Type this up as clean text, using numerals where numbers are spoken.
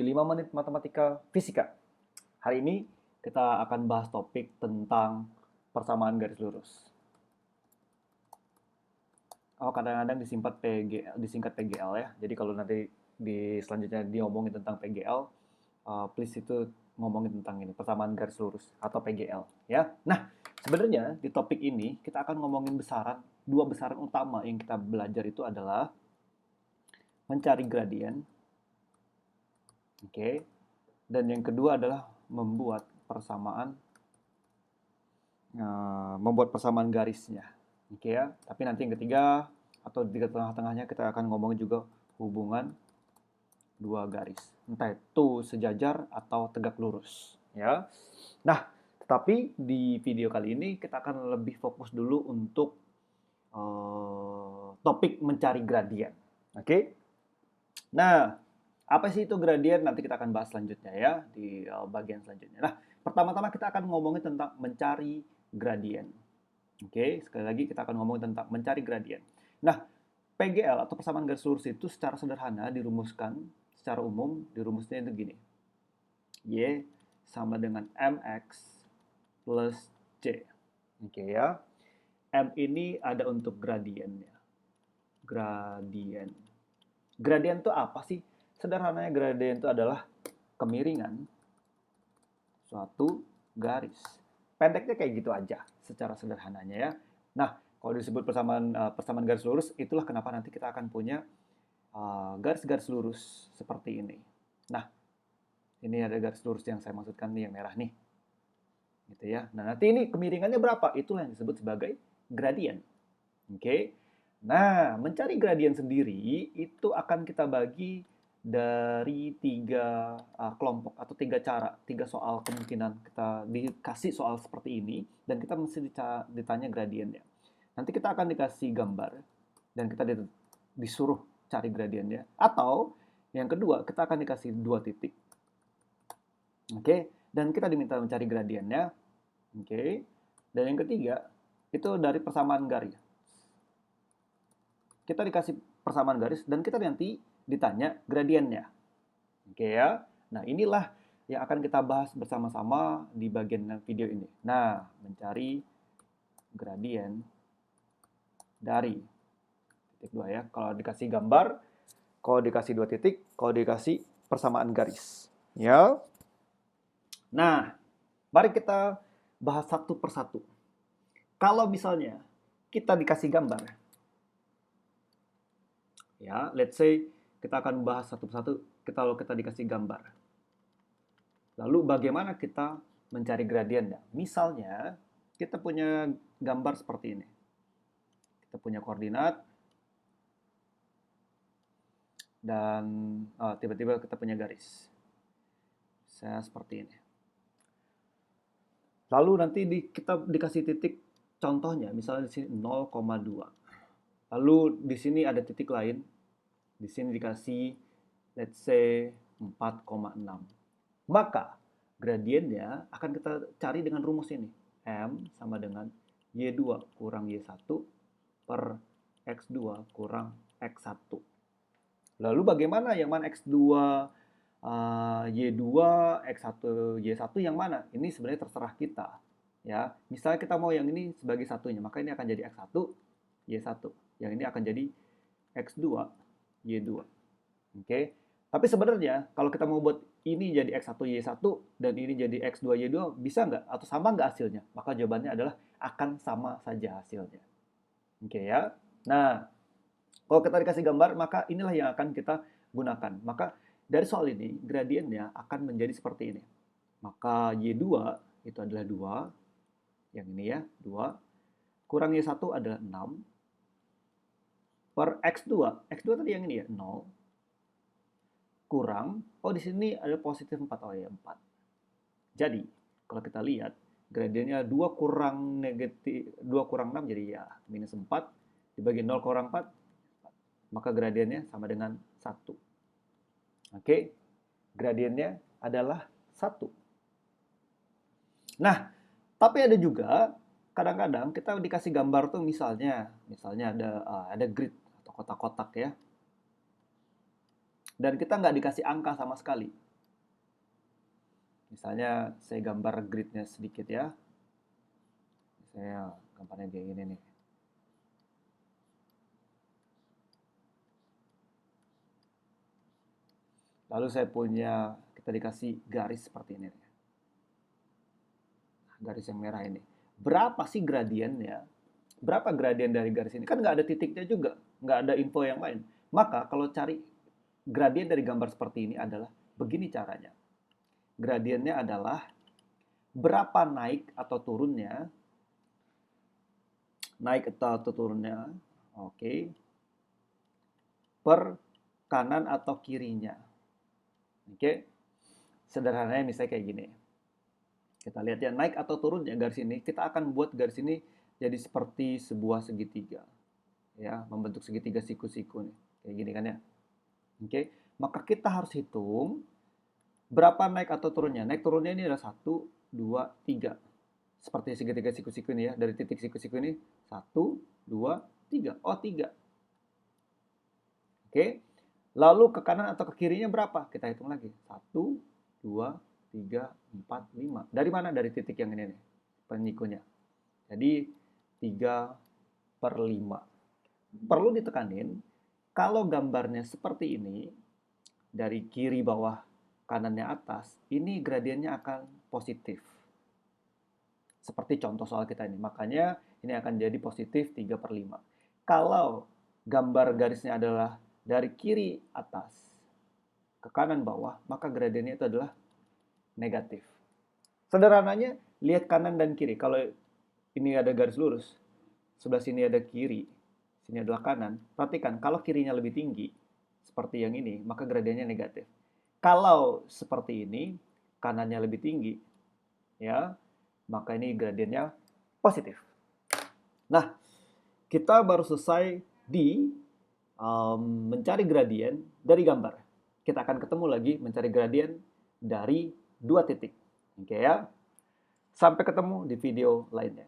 5 menit matematika fisika. Hari ini kita akan bahas topik tentang persamaan garis lurus. Oh, kadang-kadang disingkat PGL ya. Jadi kalau nanti di selanjutnya diomongin tentang PGL, please itu ngomongin tentang ini, persamaan garis lurus atau PGL ya. Nah, sebenarnya di topik ini kita akan ngomongin dua besaran utama yang kita belajar itu adalah mencari gradien. Oke. Dan yang kedua adalah membuat persamaan garisnya. Oke ya. Tapi nanti yang ketiga atau di tengah-tengahnya kita akan ngomongin juga hubungan dua garis. Entah itu sejajar atau tegak lurus, ya. Nah, tetapi di video kali ini kita akan lebih fokus dulu untuk topik mencari gradien. Oke. Nah, apa sih itu gradien? Nanti kita akan bahas selanjutnya ya, di bagian selanjutnya. Nah, pertama-tama kita akan ngomongin tentang mencari gradien. Oke, sekali lagi kita akan ngomongin tentang mencari gradien. Nah, PGL atau persamaan garis lurus itu secara sederhana dirumuskan, secara umum dirumusnya itu gini. Y sama dengan MX plus C. Oke ya. M ini ada untuk gradiennya. Gradien. Gradien itu apa sih? Sederhananya gradien itu adalah kemiringan suatu garis. Pendeknya kayak gitu aja secara sederhananya ya. Nah, kalau disebut persamaan garis lurus, itulah kenapa nanti kita akan punya garis-garis lurus seperti ini. Nah, ini ada garis lurus yang saya maksudkan nih, yang merah nih. Gitu ya. Nah, nanti ini kemiringannya berapa? Itulah yang disebut sebagai gradien. Oke. Nah, mencari gradien sendiri itu akan kita bagi dari tiga kelompok atau tiga cara, tiga soal kemungkinan kita dikasih soal seperti ini dan kita mesti ditanya gradiennya. Nanti kita akan dikasih gambar dan kita disuruh cari gradiennya. Atau yang kedua, kita akan dikasih dua titik. Oke, dan kita diminta mencari gradiennya. Oke. Dan yang ketiga, itu dari persamaan garis. Kita dikasih persamaan garis dan kita nanti ditanya gradiennya. Oke ya. Nah, inilah yang akan kita bahas bersama-sama di bagian video ini. Nah, mencari gradien dari titik 2 ya. Kalau dikasih gambar, kalau dikasih dua titik, kalau dikasih persamaan garis. Ya. Nah, mari kita bahas satu persatu. Kalau misalnya kita dikasih gambar, ya, let's say kita akan bahas satu persatu kalau kita dikasih gambar. Lalu bagaimana kita mencari gradiennya? Misalnya kita punya gambar seperti ini. Kita punya koordinat dan tiba-tiba kita punya garis. Saya seperti ini. Lalu nanti kita dikasih titik contohnya, misalnya di sini 0,2. Lalu di sini ada titik lain. Di sini dikasih let's say 4,6. Maka gradiennya akan kita cari dengan rumus ini. M sama dengan Y2 kurang Y1 per X2 kurang X1. Lalu bagaimana yang mana X2, Y2, X1, Y1 yang mana? Ini sebenarnya terserah kita. Ya, misalnya kita mau yang ini sebagai satunya, maka ini akan jadi X1, Y1. Yang ini akan jadi X2, Y2. Oke. Tapi sebenarnya kalau kita mau buat ini jadi X1, Y1 dan ini jadi X2, Y2 bisa nggak? Atau sama nggak hasilnya? Maka jawabannya adalah akan sama saja hasilnya. Oke ya. Nah, kalau kita dikasih gambar, maka inilah yang akan kita gunakan. Maka dari soal ini, gradiennya akan menjadi seperti ini. Maka Y2 itu adalah 2. Yang ini ya, 2. Kurang Y1 adalah 6. Per X2. X2 tadi yang ini ya, 0. Kurang, oh di sini ada positif 4, oh ya 4. Jadi, kalau kita lihat, gradiennya 2 kurang negatif, 2 kurang 6 jadi ya minus 4. Dibagi 0 kurang 4, maka gradiennya sama dengan 1. Oke, gradiennya adalah 1. Nah, tapi ada juga kadang-kadang kita dikasih gambar tuh misalnya ada grid atau kotak-kotak ya. Dan kita nggak dikasih angka sama sekali. Misalnya saya gambar gridnya sedikit ya. Saya gambarnya kayak gini nih. Lalu saya punya, kita dikasih garis seperti ini. Garis yang merah ini. Berapa sih gradiennya? Berapa gradien dari garis ini? Kan nggak ada titiknya juga. Nggak ada info yang lain. Maka kalau cari gradien dari gambar seperti ini adalah begini caranya. Gradiennya adalah berapa naik atau turunnya. Naik atau turunnya. Oke. Per kanan atau kirinya. Oke, sederhananya misalnya kayak gini. Kita lihat ya, naik atau turunnya garis ini, kita akan buat garis ini jadi seperti sebuah segitiga. Ya, membentuk segitiga siku-siku nih. Kayak gini kan ya. Oke, maka kita harus hitung berapa naik atau turunnya. Naik turunnya ini adalah 1, 2, 3. Seperti segitiga siku-siku ini ya. Dari titik siku-siku ini 1, 2, 3. Oh, 3. Oke. Lalu ke kanan atau ke kirinya berapa? Kita hitung lagi. 1, 2, 3, 4, 5. Dari mana? Dari titik yang ini nih. Penyikunya. Jadi 3/5. Perlu ditekanin, kalau gambarnya seperti ini, dari kiri bawah, kanannya atas, ini gradiennya akan positif. Seperti contoh soal kita ini. Makanya ini akan jadi positif 3/5. Kalau gambar garisnya adalah dari kiri atas ke kanan bawah, maka gradiennya itu adalah negatif. Sederhananya, lihat kanan dan kiri. Kalau ini ada garis lurus, sebelah sini ada kiri, sini adalah kanan. Perhatikan, kalau kirinya lebih tinggi, seperti yang ini, maka gradiennya negatif. Kalau seperti ini, kanannya lebih tinggi, ya, maka ini gradiennya positif. Nah, kita baru selesai di mencari gradien dari gambar. Kita akan ketemu lagi mencari gradien dari 2 titik. Oke ya. Sampai ketemu di video lainnya.